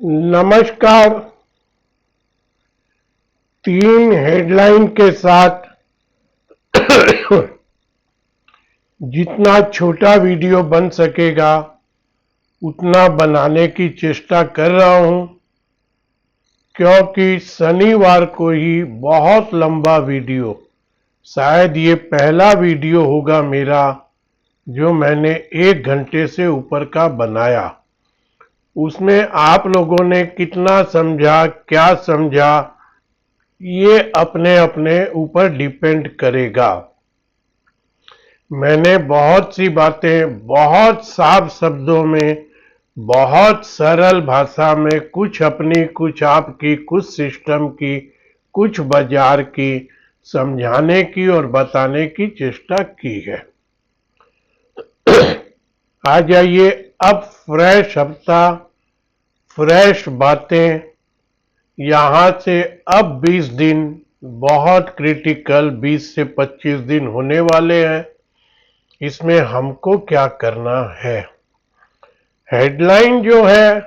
नमस्कार। 3 हेडलाइन के साथ जितना छोटा वीडियो बन सकेगा उतना बनाने की चेष्टा कर रहा हूं, क्योंकि शनिवार को ही बहुत लंबा वीडियो, शायद ये पहला वीडियो होगा मेरा जो मैंने 1 घंटे से ऊपर का बनाया। उसमें आप लोगों ने कितना समझा, क्या समझा, ये अपने अपने ऊपर डिपेंड करेगा। मैंने बहुत सी बातें बहुत साफ शब्दों में, बहुत सरल भाषा में, कुछ अपनी, कुछ आपकी, कुछ सिस्टम की, कुछ बाजार की, समझाने की और बताने की चेष्टा की है। आ जाइए, अब फ्रेश हफ्ता, फ्रेश बातें। यहां से अब 20 दिन बहुत क्रिटिकल, 20 से 25 दिन होने वाले हैं। इसमें हमको क्या करना है? हेडलाइन जो है,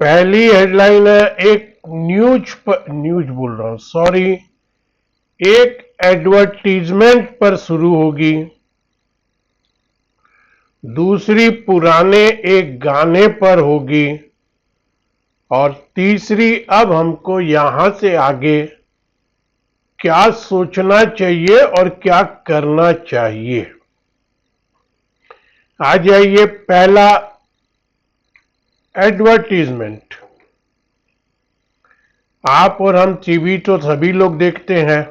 पहली हेडलाइन है, एक न्यूज बोल रहा हूं, सॉरी, एक एडवर्टीजमेंट पर शुरू होगी। दूसरी पुराने एक गाने पर होगी। और तीसरी, अब हमको यहां से आगे क्या सोचना चाहिए और क्या करना चाहिए। आ जाइए, पहला एडवर्टीजमेंट। आप और हम टीवी तो सभी लोग देखते हैं,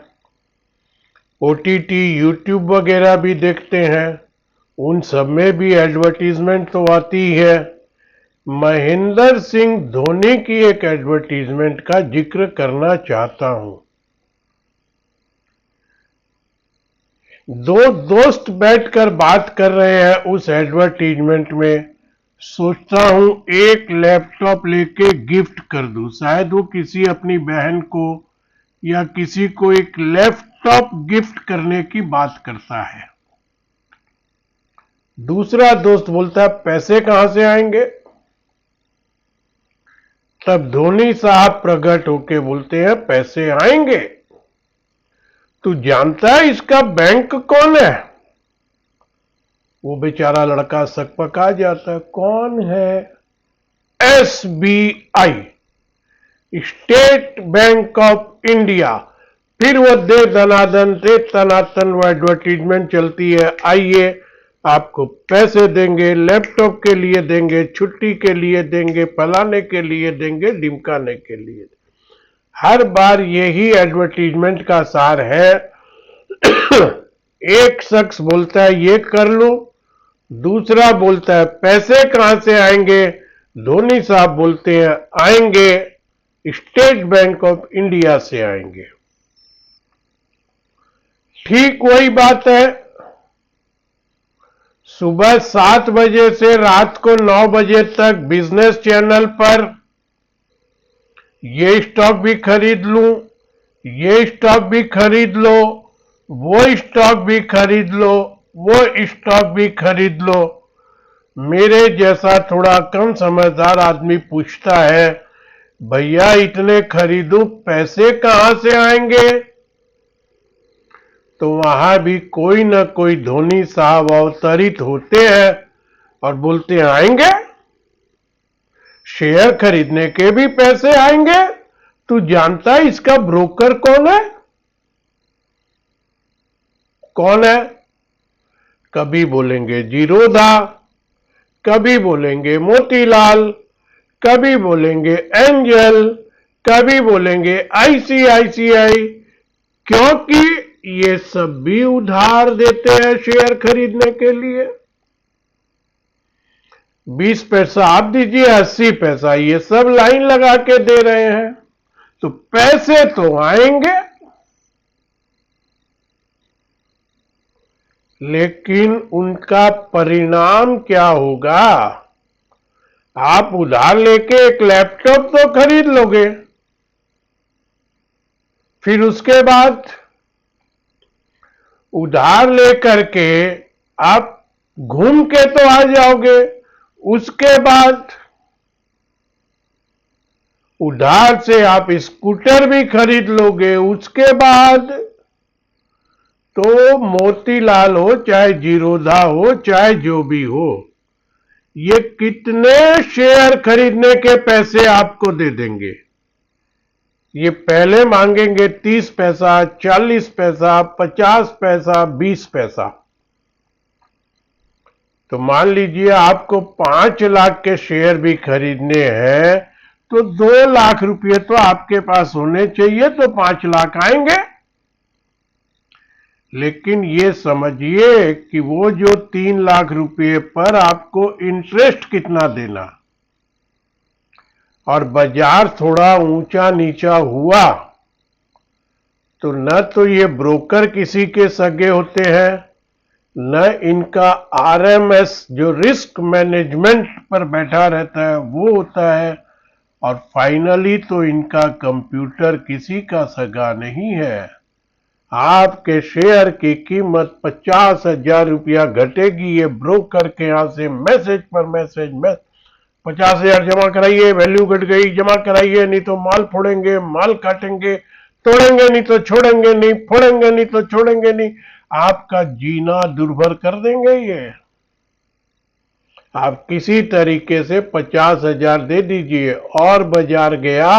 ओटीटी, यूट्यूब वगैरह भी देखते हैं। उन सब में भी एडवर्टीजमेंट तो आती है। महेंद्र सिंह धोनी की एक एडवर्टीजमेंट का जिक्र करना चाहता हूं। दो दोस्त बैठकर बात कर रहे हैं उस एडवर्टीजमेंट में। सोचता हूं एक लैपटॉप लेके गिफ्ट कर दूं। शायद वो किसी अपनी बहन को या किसी को एक लैपटॉप गिफ्ट करने की बात करता है। दूसरा दोस्त बोलता है पैसे कहां से आएंगे? तब धोनी साहब प्रकट होके बोलते हैं पैसे आएंगे। तू जानता है इसका बैंक कौन है? वो बेचारा लड़का सकपका जाता है, कौन है? SBI, state bank of India. फिर वो दे दनादन दे तनातन वो एडवर्टीजमेंट चलती है, आइए आपको पैसे देंगे, लैपटॉप के लिए देंगे, छुट्टी के लिए देंगे, फलाने के लिए देंगे, ढिमकाने के लिए। हर बार यही एडवर्टीजमेंट का सार है। एक शख्स बोलता है ये कर लो, दूसरा बोलता है पैसे कहां से आएंगे? धोनी साहब बोलते हैं आएंगे, स्टेट बैंक ऑफ इंडिया से आएंगे। ठीक वही बात है। सुबह 7 बजे से रात को 9 बजे तक बिजनेस चैनल पर ये स्टॉक भी खरीद लूं, ये स्टॉक भी खरीद लो, वो स्टॉक भी खरीद लो, वो स्टॉक भी खरीद लो। मेरे जैसा थोड़ा कम समझदार आदमी पूछता है भैया इतने खरीदूं, पैसे कहां से आएंगे? तो वहां भी कोई ना कोई धोनी साहब अवतरित होते हैं और बोलते हैं आएंगे, शेयर खरीदने के भी पैसे आएंगे। तू जानता है इसका ब्रोकर कौन है? कौन है? कभी बोलेंगे जीरोधा, कभी बोलेंगे मोतीलाल, कभी बोलेंगे एंजल, कभी बोलेंगे आईसीआईसीआई, क्योंकि ये सब भी उधार देते हैं शेयर खरीदने के लिए। 20 पैसा आप दीजिए, 80 पैसा ये सब लाइन लगा के दे रहे हैं, तो पैसे तो आएंगे। लेकिन उनका परिणाम क्या होगा? आप उधार लेके एक लैपटॉप तो खरीद लोगे, फिर उसके बाद उधार लेकर के आप घूम के तो आ जाओगे। उसके बाद उधार से आप स्कूटर भी खरीद लोगे, उसके बाद तो मोतीलाल हो चाहे जीरोधा हो चाहे जो भी हो, ये कितने शेयर खरीदने के पैसे आपको दे देंगे? ये पहले मांगेंगे 30 पैसा, 40 पैसा, 50 पैसा, 20 पैसा। तो मान लीजिए आपको 5 लाख के शेयर भी खरीदने हैं तो 2 लाख रुपए तो आपके पास होने चाहिए, तो 5 लाख आएंगे। लेकिन ये समझिए कि वो जो 3 लाख रुपए पर आपको इंटरेस्ट कितना देना, और बाजार थोड़ा ऊंचा नीचा हुआ तो न तो ये ब्रोकर किसी के सगे होते हैं, न इनका आरएमएस जो रिस्क मैनेजमेंट पर बैठा रहता है वो होता है, और फाइनली तो इनका कंप्यूटर किसी का सगा नहीं है। आपके शेयर की कीमत 50,000 रुपया घटेगी, ये ब्रोकर के यहां से मैसेज पर मैसेज 50,000 जमा कराइए, वैल्यू घट गई, जमा कराइए, नहीं तो माल फोड़ेंगे, माल काटेंगे, तोड़ेंगे नहीं तो छोड़ेंगे नहीं, फोड़ेंगे नहीं तो छोड़ेंगे नहीं, आपका जीना दुर्भर कर देंगे ये। आप किसी तरीके से 50,000 दे दीजिए, और बाजार गया,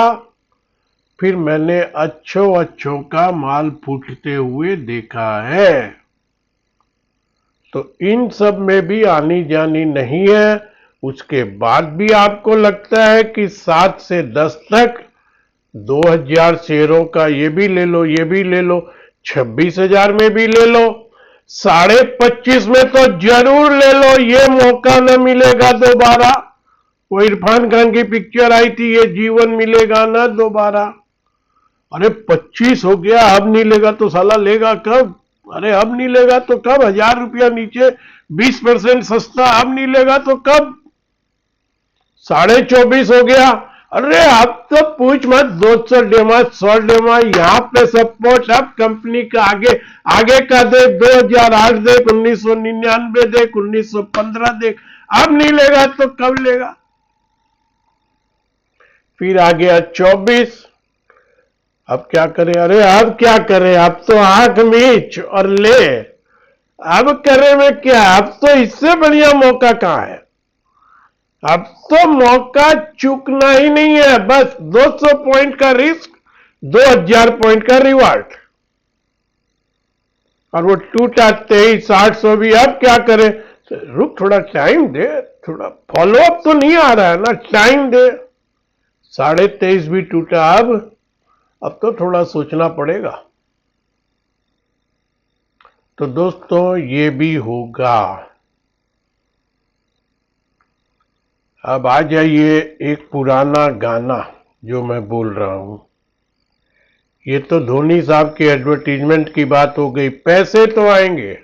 फिर मैंने अच्छों का माल फूटते हुए देखा है। तो इन सब में भी आनी जानी नहीं है। उसके बाद भी आपको लगता है कि 7 से 10 तक 2,000 शेयरों का ये भी ले लो, ये भी ले लो, 26,000 में भी ले लो, 25.5 में तो जरूर ले लो, ये मौका न मिलेगा दोबारा। वो इरफान खान की पिक्चर आई थी, ये जीवन मिलेगा ना दोबारा। अरे 25 हो गया, अब नहीं लेगा तो साला लेगा कब? अरे अब नहीं लेगा तो कब? 1,000 रुपया नीचे 20% सस्ता, अब नहीं लेगा तो कब? 24.5 हो गया। अरे अब तो पूछ मत, 200 डेमा 100 डेमा यहां पे सपोर्ट। अब कंपनी का आगे आगे का देख, 2008 देख, 1999 देख, 1915 देख, अब नहीं लेगा तो कब लेगा? फिर आ गया 24। अब क्या करें? अरे अब क्या करें, अब तो आंख मीच और ले। अब करे में क्या, अब तो इससे बढ़िया मौका कहां है? अब तो मौका चूकना ही नहीं है, बस 200 पॉइंट का रिस्क, 2,000 पॉइंट का रिवार्ड। और वो टूटा 23,800 भी। अब क्या करें? रुक, थोड़ा टाइम दे, थोड़ा फॉलोअप तो नहीं आ रहा है ना, टाइम दे। 23.5 भी टूटा। अब तो थोड़ा सोचना पड़ेगा। तो दोस्तों ये भी होगा। अब आ जाइए एक पुराना गाना जो मैं बोल रहा हूं। ये तो धोनी साहब की एडवर्टीजमेंट की बात हो गई। पैसे तो आएंगे,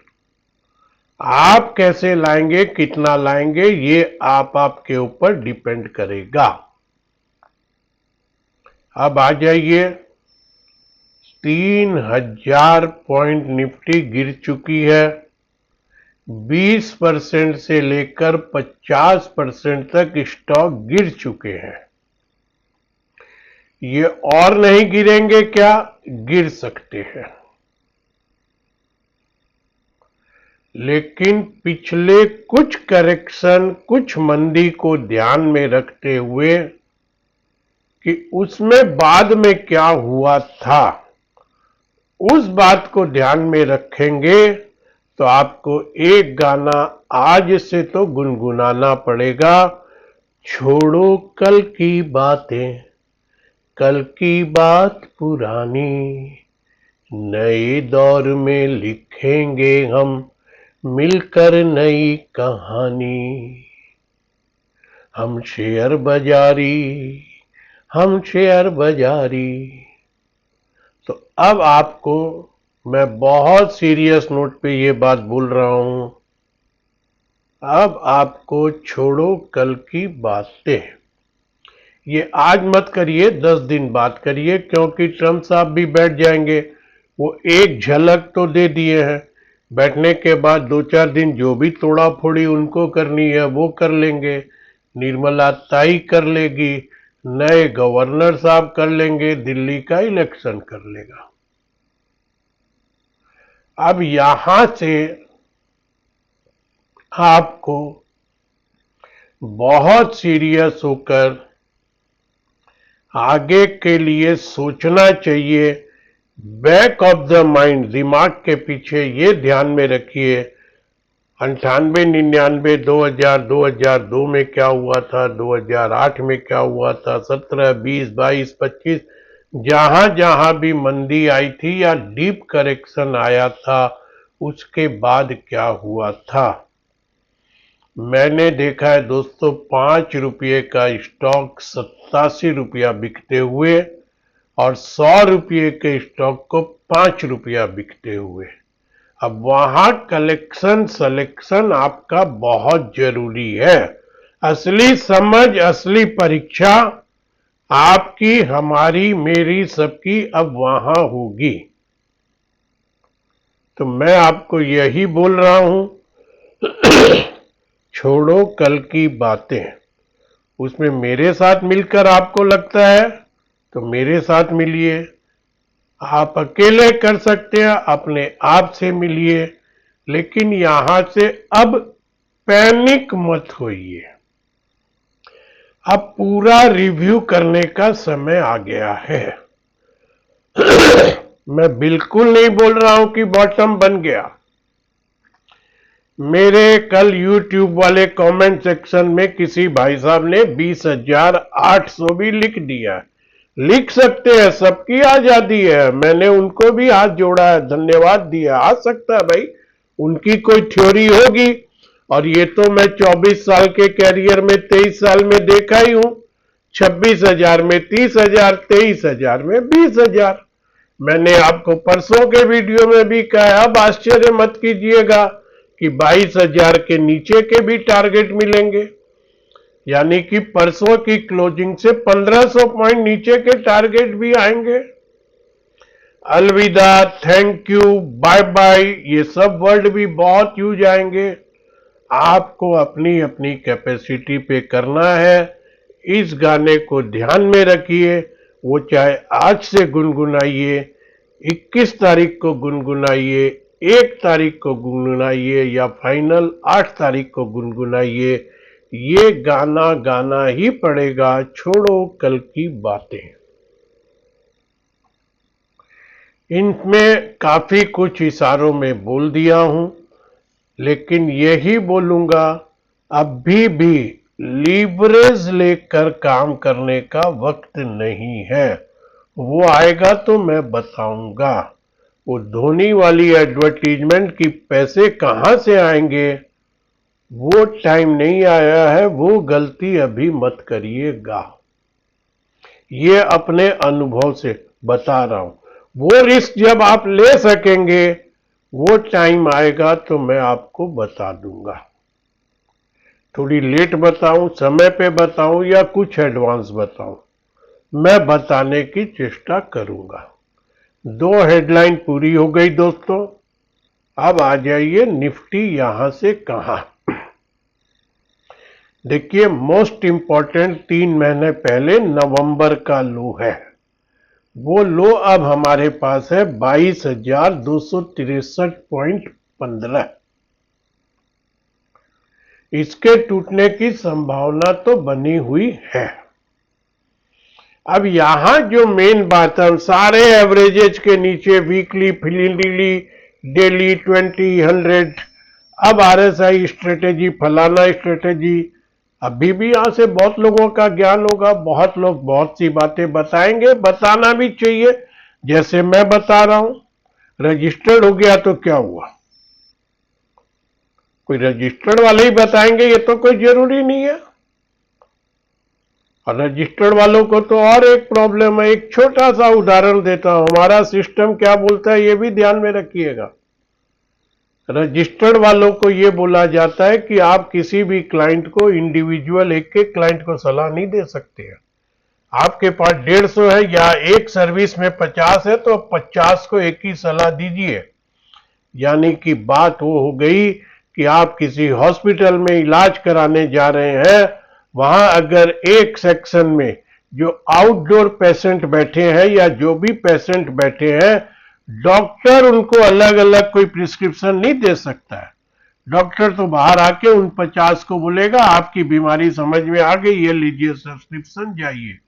आप कैसे लाएंगे, कितना लाएंगे, ये आपके ऊपर डिपेंड करेगा। अब आ जाइए, 3,000 पॉइंट निफ्टी गिर चुकी है। 20% से लेकर 50% तक स्टॉक गिर चुके हैं। ये और नहीं गिरेंगे क्या? गिर सकते हैं। लेकिन पिछले कुछ करेक्शन, कुछ मंदी को ध्यान में रखते हुए कि उसमें बाद में क्या हुआ था, उस बात को ध्यान में रखेंगे तो आपको एक गाना आज से तो गुनगुनाना पड़ेगा। छोड़ो कल की बातें, कल की बात पुरानी, नए दौर में लिखेंगे हम मिलकर नई कहानी। हम शेयर बाजारी, हम शेयर बाजारी। तो अब आपको मैं बहुत सीरियस नोट पे ये बात बोल रहा हूं। अब आपको छोड़ो कल की बातें, ये आज मत करिए, 10 दिन बाद करिए, क्योंकि ट्रंप साहब भी बैठ जाएंगे। वो एक झलक तो दे दिए हैं, बैठने के बाद 2-4 दिन जो भी तोड़ा फोड़ी उनको करनी है वो कर लेंगे। निर्मला ताई कर लेगी, नए गवर्नर साहब कर लेंगे, दिल्ली का इलेक्शन कर लेगा। अब यहां से आपको बहुत सीरियस होकर आगे के लिए सोचना चाहिए। बैक ऑफ द माइंड, दिमाग के पीछे ये ध्यान में रखिए, 98, 99, 2000, 2002 में क्या हुआ था, 2008 में क्या हुआ था, 17, 20, 22, 25, जहां जहां भी मंदी आई थी या डीप करेक्शन आया था, उसके बाद क्या हुआ था। मैंने देखा है दोस्तों, 5 रुपये का स्टॉक 87 रुपया बिकते हुए और 100 रुपये के स्टॉक को 5 रुपया बिकते हुए। अब वहां कलेक्शन सिलेक्शन आपका बहुत जरूरी है। असली समझ, असली परीक्षा आपकी, हमारी, मेरी, सबकी अब वहां होगी। तो मैं आपको यही बोल रहा हूं, छोड़ो कल की बातें। उसमें मेरे साथ मिलकर आपको लगता है तो मेरे साथ मिलिए, आप अकेले कर सकते हैं अपने आप से मिलिए, लेकिन यहां से अब पैनिक मत होइए। अब पूरा रिव्यू करने का समय आ गया है। मैं बिल्कुल नहीं बोल रहा हूं कि बॉटम बन गया। मेरे कल YouTube वाले कमेंट सेक्शन में किसी भाई साहब ने 20,800 भी लिख दिया। लिख सकते हैं, सबकी आजादी है, मैंने उनको भी हाथ जोड़ा है, धन्यवाद दिया। आ सकता है भाई, उनकी कोई थ्योरी होगी, और ये तो मैं 24 साल के कैरियर में 23 साल में देखा ही हूं। 26,000 में 30,000, 23,000 में 20,000। मैंने आपको परसों के वीडियो में भी कहा, अब आश्चर्य मत कीजिएगा कि 22,000 के नीचे के भी टारगेट मिलेंगे, यानी कि परसों की क्लोजिंग से 1500 पॉइंट नीचे के टारगेट भी आएंगे। अलविदा, थैंक यू, बाय बाय, ये सब वर्ड भी बहुत यूज आएंगे। आपको अपनी अपनी कैपेसिटी पे करना है। इस गाने को ध्यान में रखिए, वो चाहे आज से गुनगुनाइए, 21 तारीख को गुनगुनाइए, 1 तारीख को गुनगुनाइए, या फाइनल 8 तारीख को गुनगुनाइए, ये गाना गाना ही पड़ेगा। छोड़ो कल की बातें। इनमें काफी कुछ इशारों में बोल दिया हूं, लेकिन यही बोलूंगा, अभी भी लीवरेज लेकर काम करने का वक्त नहीं है। वो आएगा तो मैं बताऊंगा। वो धोनी वाली एडवर्टीजमेंट की पैसे कहां से आएंगे, वो टाइम नहीं आया है, वो गलती अभी मत करिएगा। ये अपने अनुभव से बता रहा हूं। वो रिस्क जब आप ले सकेंगे, वो टाइम आएगा तो मैं आपको बता दूंगा। थोड़ी लेट बताऊं, समय पे बताऊं, या कुछ एडवांस बताऊं, मैं बताने की चेष्टा करूंगा। 2 हेडलाइन पूरी हो गई दोस्तों। अब आ जाइए निफ्टी यहां से कहां। देखिए, मोस्ट इंपॉर्टेंट 3 महीने पहले नवंबर का लो है, वो लो अब हमारे पास है 22,263.15। इसके टूटने की संभावना तो बनी हुई है। अब यहां जो मेन बात है, सारे एवरेजेज के नीचे वीकली, फिलीली, डेली, 20, 100, अब RSI स्ट्रेटेजी, फलाना स्ट्रेटेजी। अभी भी यहां से बहुत लोगों का ज्ञान होगा, बहुत लोग बहुत सी बातें बताएंगे, बताना भी चाहिए, जैसे मैं बता रहा हूं। रजिस्टर्ड हो गया तो क्या हुआ, कोई रजिस्टर्ड वाले ही बताएंगे, ये तो कोई जरूरी नहीं है। और रजिस्टर्ड वालों को तो और एक प्रॉब्लम है। एक छोटा सा उदाहरण देता हूं, हमारा सिस्टम क्या बोलता है ये भी ध्यान में रखिएगा। रजिस्टर्ड वालों को यह बोला जाता है कि आप किसी भी क्लाइंट को इंडिविजुअल, एक एक क्लाइंट को सलाह नहीं दे सकते हैं। आपके पास 150 है या एक सर्विस में 50 है, तो 50 को एक ही सलाह दीजिए। यानी कि बात वो हो गई कि आप किसी हॉस्पिटल में इलाज कराने जा रहे हैं, वहां अगर एक सेक्शन में जो आउटडोर पेशेंट बैठे हैं या जो भी पेशेंट बैठे हैं, डॉक्टर उनको अलग अलग कोई प्रिस्क्रिप्शन नहीं दे सकता है। डॉक्टर तो बाहर आके उन 50 को बोलेगा आपकी बीमारी समझ में आ गई, ये लीजिए सब्सक्रिप्शन, जाइए।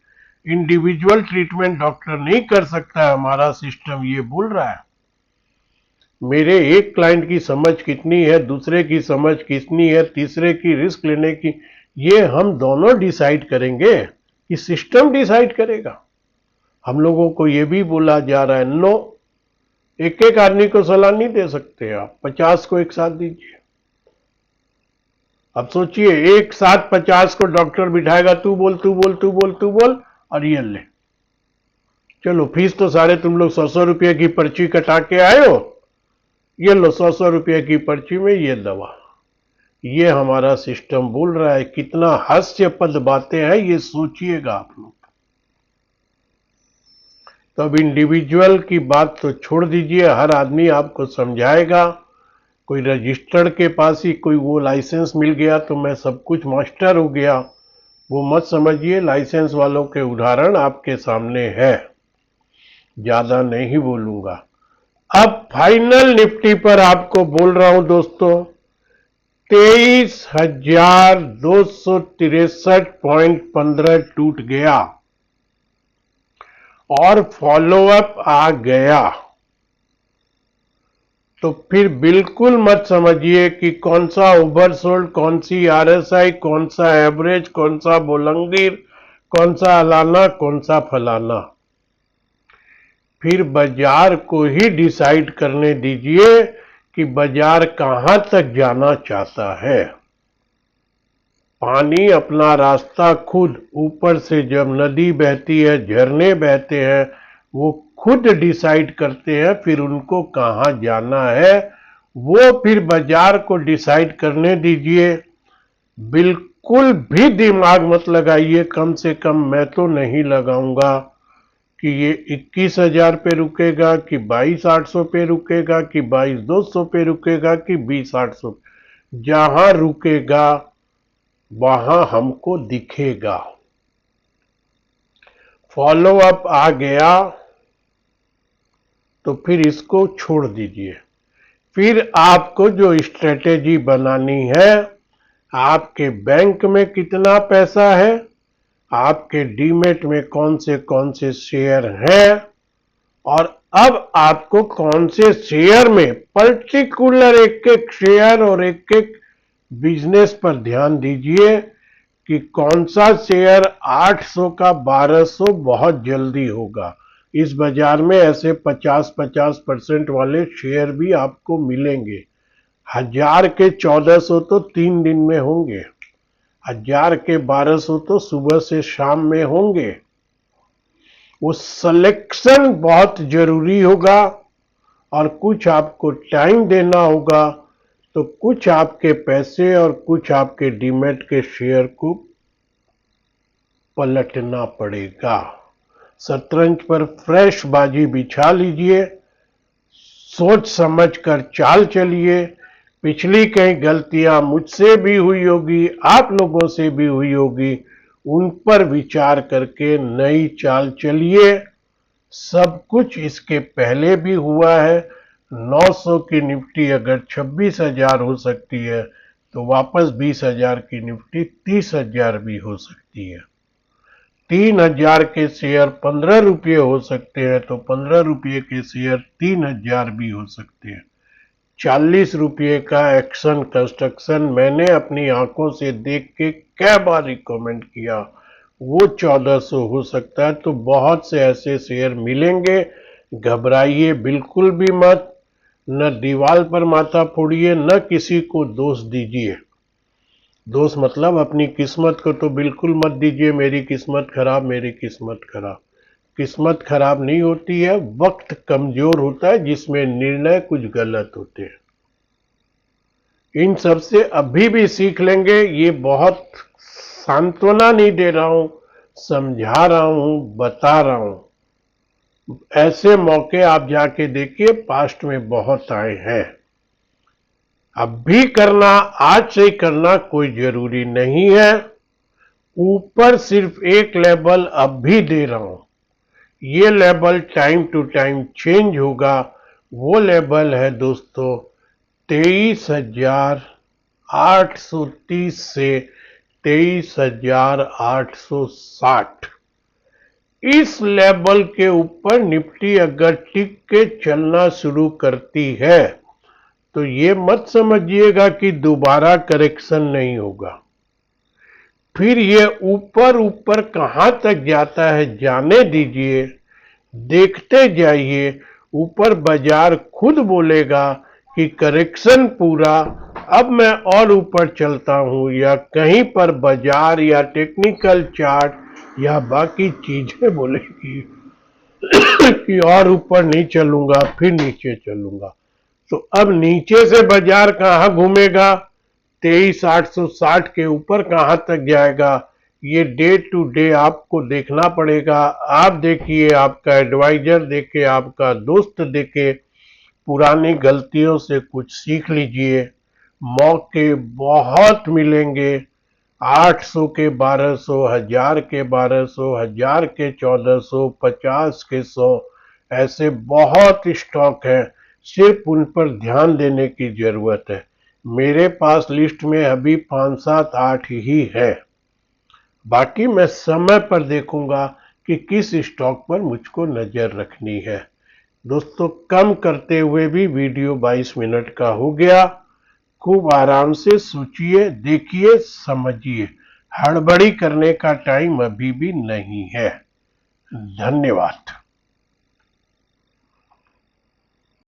इंडिविजुअल ट्रीटमेंट डॉक्टर नहीं कर सकता है, हमारा सिस्टम ये बोल रहा है। मेरे एक क्लाइंट की समझ कितनी है, दूसरे की समझ कितनी है, तीसरे की रिस्क लेने की, ये हम दोनों डिसाइड करेंगे कि सिस्टम डिसाइड करेगा। हम लोगों को ये भी बोला जा रहा है नो, एक एक आदमी को सलाह नहीं दे सकते आप, 50 को एक साथ दीजिए। अब सोचिए एक साथ 50 को डॉक्टर बिठाएगा, तू बोल तू बोल तू बोल तू बोल, और ये ले, चलो फीस तो सारे तुम लोग 100 रुपये की पर्ची कटा के आए हो, ये लो 100 रुपये की पर्ची में ये दवा। ये हमारा सिस्टम बोल रहा है। कितना हास्यपद बातें हैं, ये सोचिएगा आप लोग। तो अब इंडिविजुअल की बात तो छोड़ दीजिए, हर आदमी आपको समझाएगा। कोई रजिस्टर्ड के पास ही कोई वो लाइसेंस मिल गया तो मैं सब कुछ मास्टर हो गया, वो मत समझिए। लाइसेंस वालों के उदाहरण आपके सामने है, ज्यादा नहीं बोलूंगा। अब फाइनल निफ्टी पर आपको बोल रहा हूं दोस्तों, 23,263.15 टूट गया और फॉलोअप आ गया। तो फिर बिल्कुल मत समझिए कि कौन सा ओवरसोल्ड, कौन सी आरएसआई, कौन सा एवरेज, कौन सा बोलंगीर, कौन सा अलाना, कौन सा फलाना। फिर बाजार को ही डिसाइड करने दीजिए कि बाजार कहां तक जाना चाहता है। पानी अपना रास्ता खुद, ऊपर से जब नदी बहती है, झरने बहते हैं, वो खुद डिसाइड करते हैं फिर उनको कहां जाना है। वो फिर बाजार को डिसाइड करने दीजिए। बिल्कुल भी दिमाग मत लगाइए, कम से कम मैं तो नहीं लगाऊंगा कि ये 21,000 पे रुकेगा कि 22,800 पे रुकेगा कि 22,200 पे रुकेगा कि 20,800। जहां रुकेगा वहां हमको दिखेगा। फॉलोअप आ गया तो फिर इसको छोड़ दीजिए। फिर आपको जो स्ट्रेटेजी बनानी है, आपके बैंक में कितना पैसा है, आपके डीमेट में कौन से शेयर हैं, और अब आपको कौन से शेयर में, पर्टिकुलर एक एक शेयर और एक एक बिजनेस पर ध्यान दीजिए कि कौन सा शेयर 800 का 1200 बहुत जल्दी होगा। इस बाजार में ऐसे 50-50% वाले शेयर भी आपको मिलेंगे। 1000 के 1400 तो 3 दिन में होंगे, 1000 के 1200 तो सुबह से शाम में होंगे। वो सिलेक्शन बहुत जरूरी होगा और कुछ आपको टाइम देना होगा। तो कुछ आपके पैसे और कुछ आपके डीमेट के शेयर को पलटना पड़ेगा। शतरंज पर फ्रेश बाजी बिछा लीजिए, सोच समझ कर चाल चलिए। पिछली कई गलतियां मुझसे भी हुई होगी, आप लोगों से भी हुई होगी, उन पर विचार करके नई चाल चलिए। सब कुछ इसके पहले भी हुआ है। 900 की निफ्टी अगर 26,000 हो सकती है तो वापस 20,000 की निफ्टी 30,000 भी हो सकती है। 3,000 के शेयर 15 रुपये हो सकते हैं तो 15 रुपये के शेयर 3,000 भी हो सकते हैं। 40 रुपये का एक्शन कंस्ट्रक्शन मैंने अपनी आंखों से देख के कई बार रिकमेंड किया, वो 1400 हो सकता है। तो बहुत से ऐसे शेयर मिलेंगे, घबराइए बिल्कुल भी मत। न दीवार पर माथा फोड़िए, न किसी को दोष दीजिए। दोष मतलब अपनी किस्मत को तो बिल्कुल मत दीजिए, मेरी किस्मत खराब, मेरी किस्मत खराब। किस्मत खराब नहीं होती है, वक्त कमजोर होता है जिसमें निर्णय कुछ गलत होते हैं। इन सब से अभी भी सीख लेंगे। ये बहुत सांत्वना नहीं दे रहा हूं, समझा रहा हूं, बता रहा हूं। ऐसे मौके आप जाके देखिए, पास्ट में बहुत आए हैं। अब भी करना, आज से करना कोई जरूरी नहीं है। ऊपर सिर्फ एक लेवल अब भी दे रहा हूं, ये level time to time change होगा। वो लेवल है दोस्तों 23,830 से 23,860। इस लेवल के ऊपर निफ्टी अगर टिक के चलना शुरू करती है तो ये मत समझिएगा कि दोबारा करेक्शन नहीं होगा। फिर ये ऊपर ऊपर कहां तक जाता है जाने दीजिए, देखते जाइए। ऊपर बाजार खुद बोलेगा कि करेक्शन पूरा, अब मैं और ऊपर चलता हूं, या कहीं पर बाजार या टेक्निकल चार्ट या बाकी चीजें बोलेगी कि और ऊपर नहीं चलूंगा, फिर नीचे चलूंगा। तो अब नीचे से बाजार कहां घूमेगा, 23,860 के ऊपर कहां तक जाएगा, ये डे टू डे आपको देखना पड़ेगा। आप देखिए, आपका एडवाइजर देखे, आपका दोस्त देखे, पुरानी गलतियों से कुछ सीख लीजिए। मौके बहुत मिलेंगे, 800 के 1200, 1000 के 1200, 1000 के 1400, 50 के 100, ऐसे बहुत स्टॉक हैं। सिर्फ उन पर ध्यान देने की जरूरत है। मेरे पास लिस्ट में अभी 5, 7, 8 ही है। बाकी मैं समय पर देखूंगा कि किस स्टॉक पर मुझको नजर रखनी है। दोस्तों, कम करते हुए भी वीडियो 22 मिनट का हो गया। खूब आराम से सोचिए, देखिए, समझिए। हड़बड़ी करने का टाइम अभी भी नहीं है। धन्यवाद।